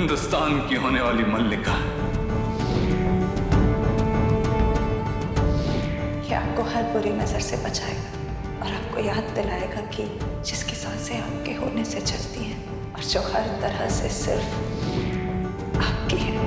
हिंदुस्तान की होने वाली मल्लिका। ये आपको हर बुरी नजर से बचाएगा और आपको याद दिलाएगा कि जिसकी सांसें आपके होने से चलती हैं और जो हर तरह से सिर्फ आपकी है।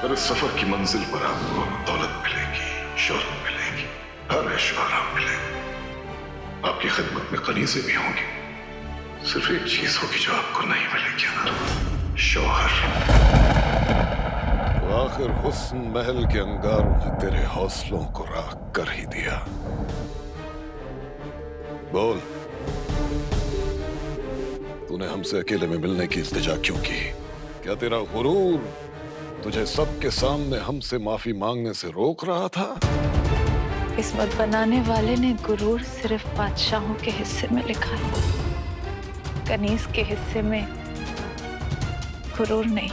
और इस सफर की मंजिल पर आपको दौलत मिलेगी, शोहरत मिलेगी, हर ऐशो आराम मिलेगा। आपकी खिदमत में कनीज़ें भी होंगी। सिर्फ एक चीज होगी जो आपको नहीं मिलेगी अनर, शौहर। तो आखिर हुस्न महल के अंगारों ने तेरे हौसलों को राख कर ही दिया। बोल, तूने हमसे अकेले में मिलने की इल्तिजा क्यों की? क्या तेरा गुरूर तुझे सबके सामने हमसे माफी मांगने से रोक रहा था? किस्मत बनाने वाले ने गुरूर सिर्फ बादशाहों के हिस्से में लिखा है, कनीज के हिस्से में गुरूर नहीं,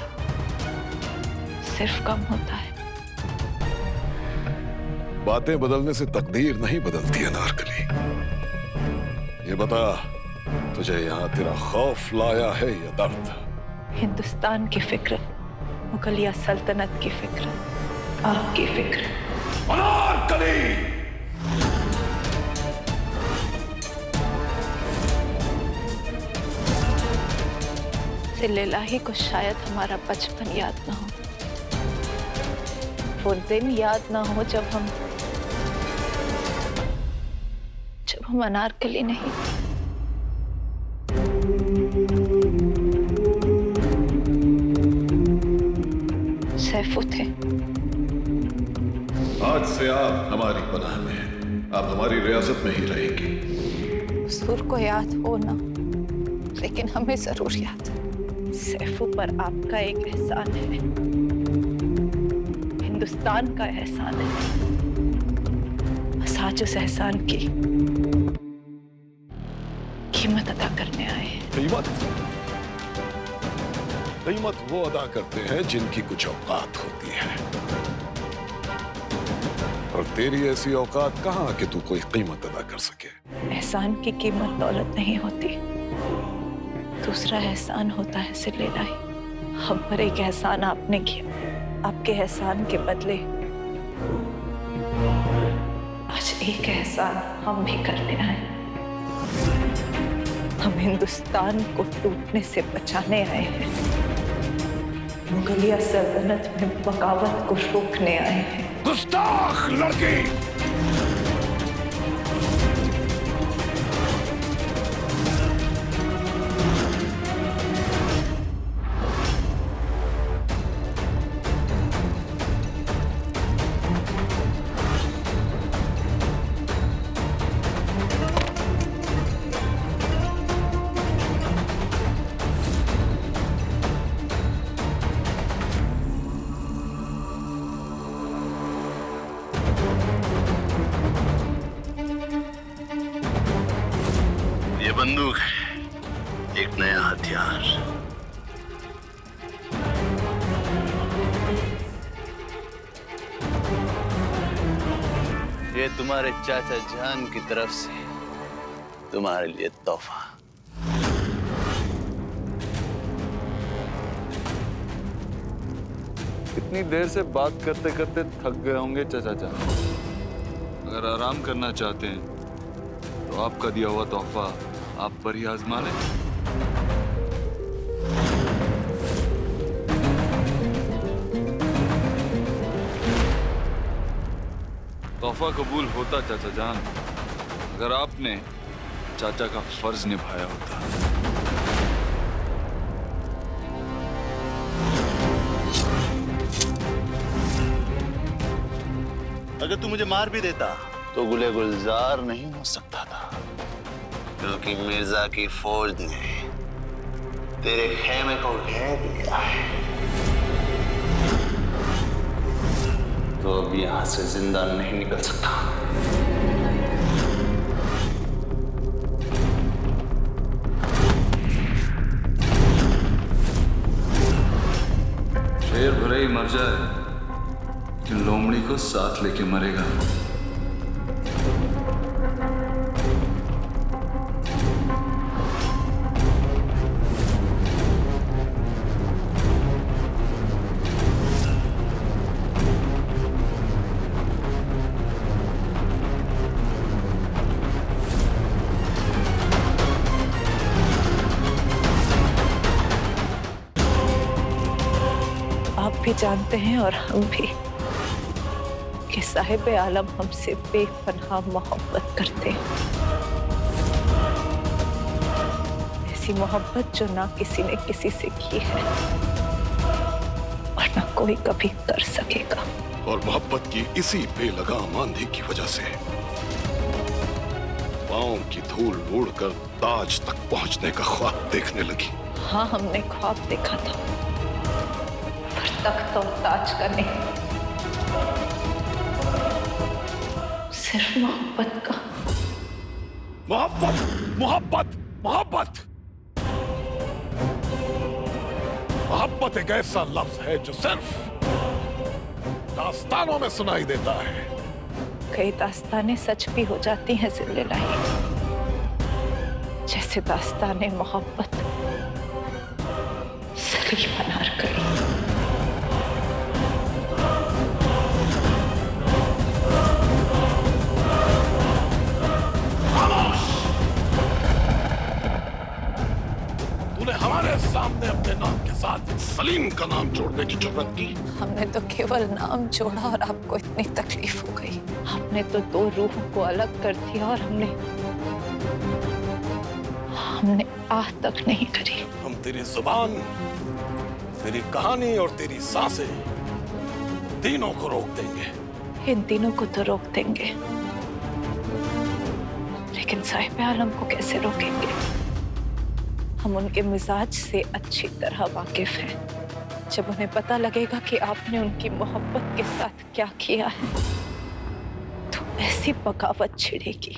सिर्फ कम होता है। बातें बदलने से तकदीर नहीं बदलती है नारकली। ये बता, तुझे यहाँ तेरा खौफ लाया है या दर्द? हिंदुस्तान की फिक्र, मुगलिया सल्तनत की फिक्र, आपकी फिक्र। अनारकली! सिल्लेलाही को शायद हमारा बचपन याद ना हो, वो दिन याद ना हो जब हम अनारकली नहीं, सैफू थे। आज से आप हमारी पनाह में हैं। आप हमारी रियासत में ही रहेंगी। हुजूर को याद हो ना, लेकिन हमें जरूर याद है। सैफू पर आपका एक एहसान है, हिंदुस्तान का एहसान है। बस आज उस एहसान की कीमत अदा करने आए हैं। कीमत वो अदा करते हैं जिनकी कुछ औकात होती है, और तेरी ऐसी औकात कहाँ कि तू कोई कीमत अदा कर सके। एहसान की कीमत दौलत नहीं होती, दूसरा एहसान होता है सिल्लेलाही। हम पर एक एहसान आपने किया, आपके एहसान के बदले आज एक एहसान हम भी करने आए। हम हिंदुस्तान को टूटने से बचाने आए हैं, मुगलिया सल्तनत में बगावत को रोकने आए हैं। गुस्ताख लड़की! ये बंदूक है, एक नया हथियार। ये तुम्हारे चाचा जान की तरफ से तुम्हारे लिए तोहफा। इतनी देर से बात करते करते थक गए होंगे चाचा जान। अगर आराम करना चाहते हैं तो आपका दिया हुआ तोहफा आप पर ही आजमा लें। तोहफा कबूल होता चाचा जान, अगर आपने चाचा का फर्ज निभाया होता। अगर तू मुझे मार भी देता तो गुले गुलजार नहीं हो सकता था, क्योंकि मिर्जा की फौज ने तेरे खेमे को घेर लिया है। तो अब यहां से जिंदा नहीं निकल सकता। शेर भले ही मर जाए, लेकिन लोमड़ी को साथ लेके मरेगा। आप भी जानते हैं और हम भी कि साहिब आलम हमसे बेपनाह मोहब्बत करते हैं। ऐसी मोहब्बत जो ना किसी ने किसी से की है और ना कोई कभी कर सकेगा। और मोहब्बत की इसी बेलगाम आंधी की वजह से पांव की धूल उड़कर ताज तक पहुंचने का ख्वाब देखने लगी। हाँ, हमने ख्वाब देखा था, पर तख्त और ताज का नहीं, सिर्फ मोहब्बत का। मोहब्बत, मोहब्बत, मोहब्बत। मोहब्बत एक ऐसा लफ्ज है जो सिर्फ दास्तानों में सुनाई देता है। कई दास्तानें सच भी हो जाती हैं जिल्लुल्लाह, जैसे दास्ताने मोहब्बत सलीम अनारकली। तूने हमारे सामने अपने नाम के साथ सलीम का नाम जोड़ने की जुर्रत की। हमने तो केवल नाम जोड़ा और आपको इतनी तकलीफ हो गई। हमने तो दो रूहों को अलग कर दिया और हमने आह तक नहीं करी। हम तेरी जुबान, तेरी कहानी और तेरी सांसें तीनों को रोक देंगे। इन तीनों को तो रोक देंगे, लेकिन साहिब आलम को कैसे रोकेंगे? हम उनके मिजाज से अच्छी तरह वाकिफ हैं। जब उन्हें पता लगेगा कि आपने उनकी मोहब्बत के साथ क्या किया है, तो ऐसी बगावत छिड़ेगी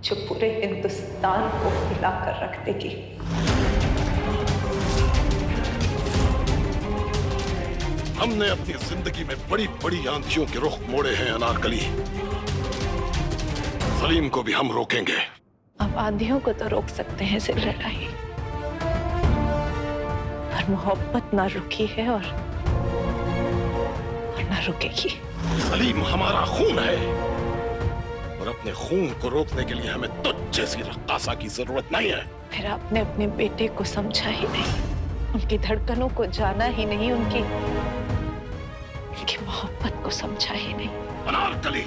जो पूरे हिंदुस्तान को हिलाकर रख देगी। हमने अपनी जिंदगी में बड़ी बड़ी आंधियों के रुख मोड़े हैं अनारकली। सलीम को भी हम रोकेंगे। अब आंधियों को तो रोक सकते हैं जिल्लुल्लाह, पर मोहब्बत ना रुकी है और ना रुकेगी। सलीम हमारा खून है और अपने खून को रोकने के लिए हमें तुझ जैसी रक्कासा की जरूरत नहीं है। फिर आपने अपने बेटे को समझा ही नहीं, उनकी धड़कनों को जाना ही नहीं, उनकी मोहब्बत को समझा ही नहीं। अनारकली,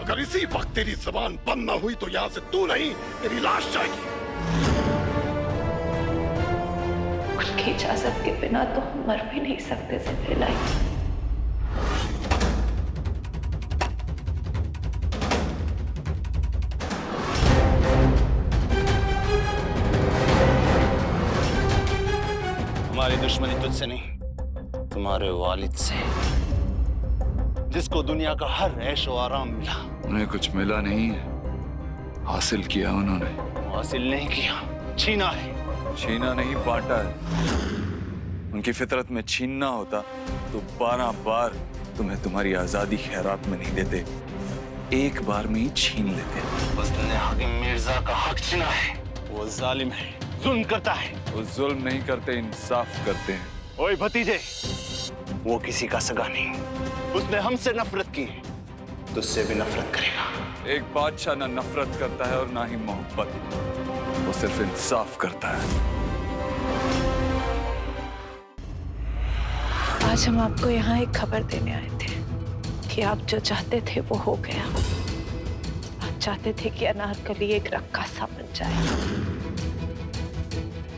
अगर इसी वक्त तेरी जबान बंद ना हुई तो यहां से तू नहीं, तेरी लाश जाएगी। उनकी इजाजत के बिना तो हम मर भी नहीं सकते जिल्लुल्लाह। हमारी दुश्मनी तुझसे नहीं, तुम्हारे वालिद से, जिसको दुनिया का हर ऐश और आराम मिला। उन्हें कुछ मिला नहीं है, हासिल किया उन्होंने। हासिल नहीं किया, छीना है। छीना नहीं, बांटा है। उनकी फितरत में छीनना होता तो 12 बार तुम्हें तुम्हारी आजादी खैरात में नहीं देते, एक बार में ही छीन लेते। उसने हकीम मिर्जा का हक छीना है। वो जालिम है, जुल्म करता है। वो जुल्म नहीं करते, इंसाफ करते हैं। ओए भतीजे, वो किसी का सगा नहीं। उसने हमसे नफरत की, तुझसे भी नफरत करेगा। एक बादशाह ना नफरत करता है और ना ही मोहब्बत, वो सिर्फ इंसाफ करता है। आज हम आपको यहाँ एक खबर देने आए थे कि आप जो चाहते थे वो हो गया। आप चाहते थे कि अनारकली एक रक्कासा बन जाए,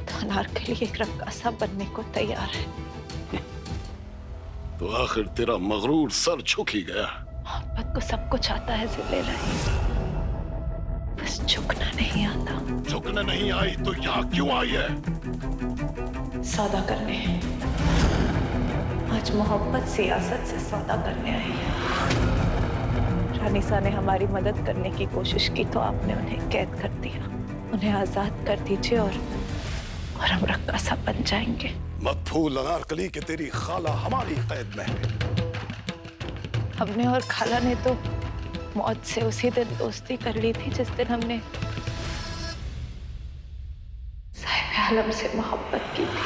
तो अनारकली एक रक्कासा बनने को तैयार है। तो आखिर तेरा मगरूर सर झुक ही गया। मोहब्बत को सब कुछ आता है जिल्लुल्लाह, बस झुकना नहीं आता। झुकने नहीं आई तो यहाँ क्यों आई है? सौदा करने। आज मोहब्बत सियासत से सौदा करने आई है। रानीसा ने हमारी मदद करने की कोशिश की तो आपने उन्हें कैद कर दिया। उन्हें आजाद कर दीजिए और हम रक्कासा बन जाएंगे। मत भूल अनारकली कि तेरी खाला हमारी कैद में है। हमने और खाला ने तो मौत से उसी दिन दोस्ती कर ली थी जिस दिन हमने साहिब आलम से मोहब्बत की थी।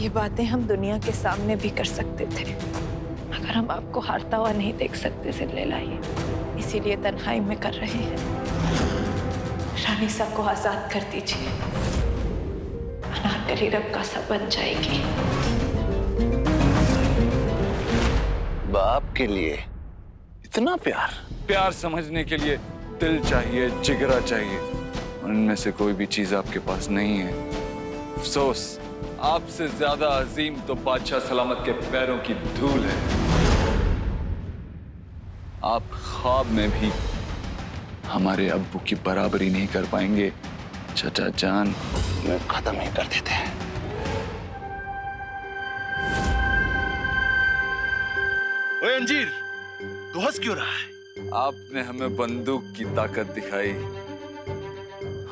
ये बातें हम दुनिया के सामने भी कर सकते थे, मगर हम आपको हारता हुआ नहीं देख सकते जिल्ले लाइए, इसीलिए तन्हाई में कर रहे हैं। रानीसा को आजाद कर दीजिए, अनारकली रक्कासा बन जाएगी। बाप के लिए इतना प्यार? प्यार समझने के लिए दिल चाहिए, जिगरा चाहिए। उनमें से कोई भी चीज आपके पास नहीं है। अफसोस, आपसे ज्यादा अजीम तो बादशाह सलामत के पैरों की धूल है। आप ख्वाब में भी हमारे अब्बू की बराबरी नहीं कर पाएंगे। चचा जान, मैं खत्म ही कर देते हैं। ओए अंजीर, तू हंस क्यों रहा है? आपने हमें बंदूक की ताकत दिखाई,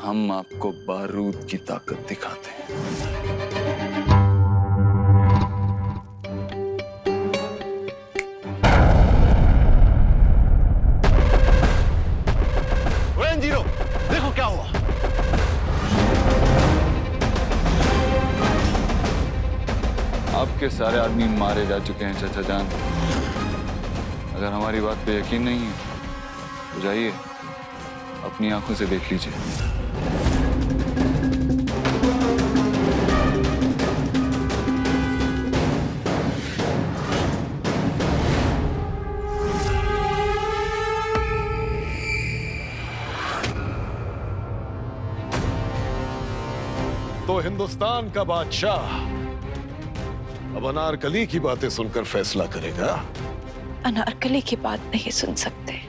हम आपको बारूद की ताकत दिखाते हैं। देखो क्या हुआ। आपके सारे आदमी मारे जा चुके हैं चाचा जान। अगर हमारी बात पे यकीन नहीं है तो जाइए, अपनी आंखों से देख लीजिए। तो हिंदुस्तान का बादशाह अब अनारकली की बातें सुनकर फैसला करेगा। अनारकली की बात नहीं सुन सकते,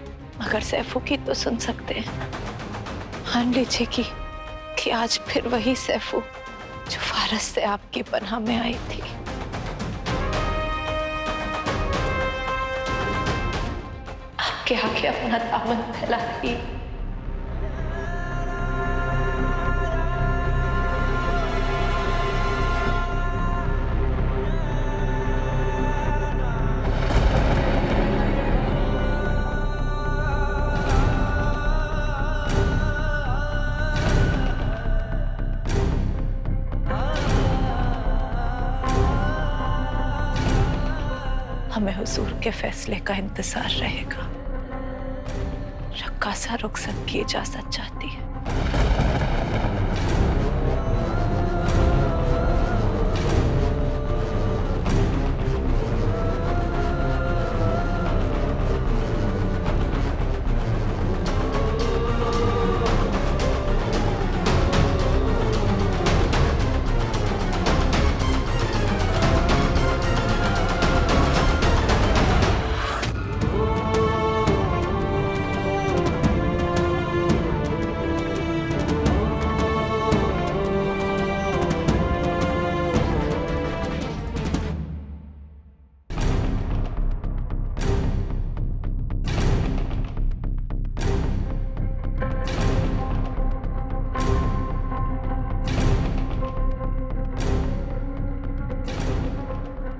मगर सैफू की तो सुन सकते हैं। मान लीजिए कि आज फिर वही सैफू जो फारस से आपकी पनाह में आई थी। आपके आगे अपना दामन फैला रही। हमें हुजूर के फैसले का इंतजार रहेगा। रक्कासा रुखसत की इजाजत चाहती है।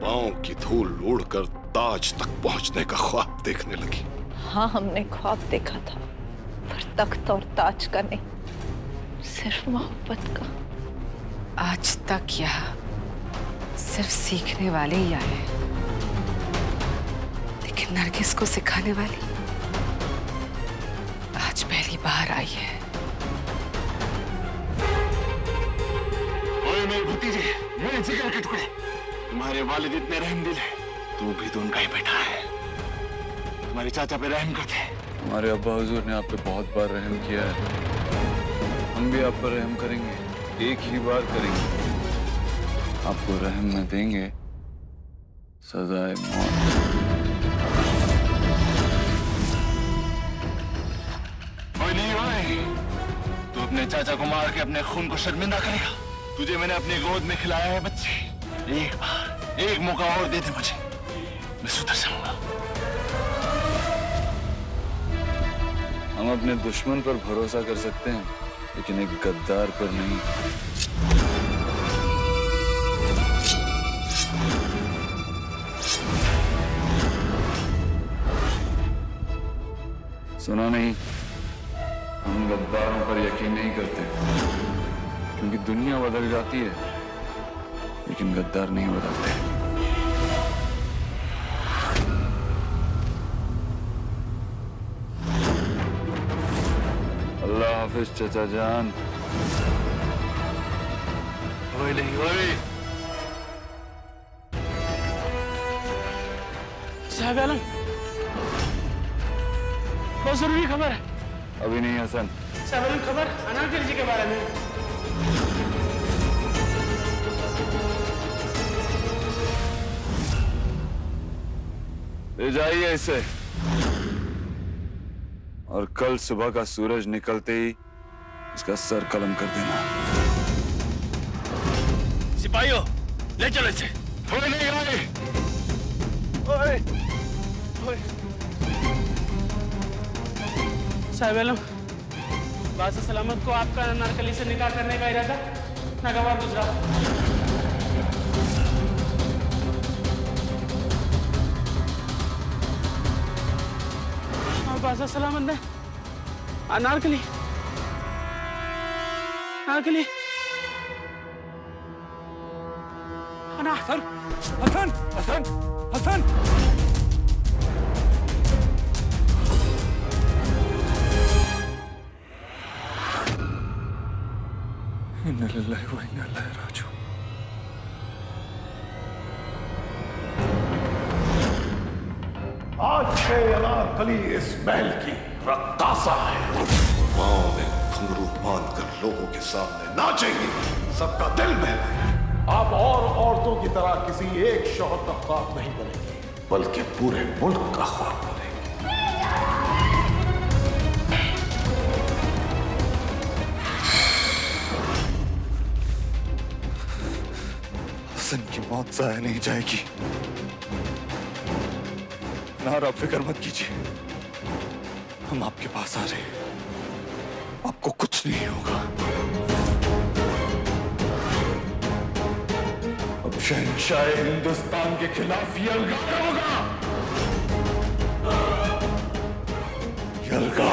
पांव की धूल उड़कर ताज तक पहुंचने का ख्वाब देखने लगी। हाँ, हमने ख्वाब देखा था, पर तख्त और ताज का नहीं, सिर्फ मोहब्बत का। आज तक यहाँ सिर्फ सीखने वाले ही आए, लेकिन नरगिस को सिखाने वाली आज पहली बार आई है। ओए मेरे भतीजे, मेरे जिगर के टुकड़े, तुम्हारे वालिद इतने रहमदिल है, तू भी तो उनका ही बेटा है। तुम्हारे चाचा पे रहम करते हैं। हमारे अब्बा हुजूर ने आप पे बहुत बार रहम किया है, हम भी आप पर रहम करेंगे, एक ही बार करेंगे। आपको रहम न देंगे, सजाए मौत। अपने चाचा को मार के अपने खून को शर्मिंदा करेगा? तुझे मैंने अपनी गोद में खिलाया है बच्चे। एक बार, एक मौका और दे दे मुझे, मैं सुधर जाऊंगा। हम अपने दुश्मन पर भरोसा कर सकते हैं, लेकिन एक गद्दार पर नहीं। सुना नहीं, हम गद्दारों पर यकीन नहीं करते, क्योंकि दुनिया बदल जाती है, लेकिन गद्दार नहीं बदलते। अल्लाह हाफिज चाचा जान। ओए नहीं ओए। साहब आलम, बहुत जरूरी खबर है। अभी नहीं हसन। साहब आलम, खबर अनारकली जी के बारे में। ले जाइए इसे, और कल सुबह का सूरज निकलते ही इसका सर कलम कर देना। सिपाहियों, ले चलो इसे। ओए नहीं ओए। ओए, ओए। साहब आलम, बादशाह सलामत को आपका अनारकली से निकाह करने का इरादा नागवार गुजरा। और बादशाह सलामत ने अनारकली अनारकली हसन हसन हसन हसन। इन्ना लिल्लाहि व इन्ना इलैहि राजिऊन। आज से अनारकली इस महल की रक्कासा है। पाँव में घुंघरू बांधकर लोगों के सामने नाचेगी, सबका दिल बहलाएगी। आप और औरतों की तरह किसी एक शौहर का ख्वाब नहीं बनेगी, बल्कि पूरे मुल्क का ख्वाब बनेगी। हसन की मौत जाया नहीं जाएगी। नार, आप फिक्र मत कीजिए, हम आपके पास आ रहे हैं, आपको कुछ नहीं होगा। अब शहंशाह हिंदुस्तान के खिलाफ यलगार होगा, यलगार।